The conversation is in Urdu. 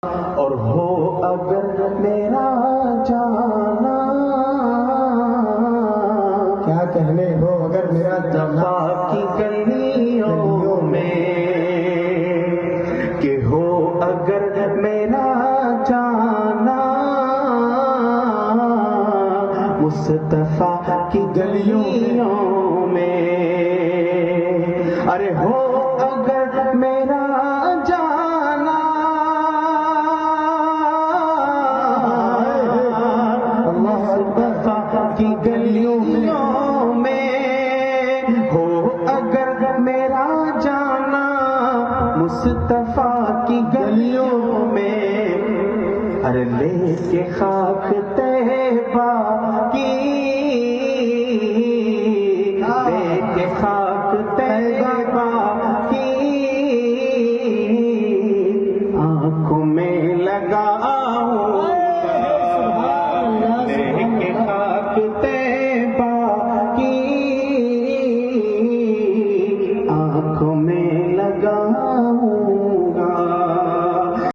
اور ہو اگر میرا جانا، کیا کہنے ہو اگر میرا جانا کی گلیوں میں، کہ ہو اگر میرا جانا مصطفیٰ کی گلیوں میں، ارے ہو اگر میرا جانا مصطفیٰ کی گلیوں میں، ہو اگر میرا جانا مصطفیٰ کی گلیوں میں، ارے لے کے خاک طیبہ کی، لے کے خاک طیبہ کی آنکھوں میں لگا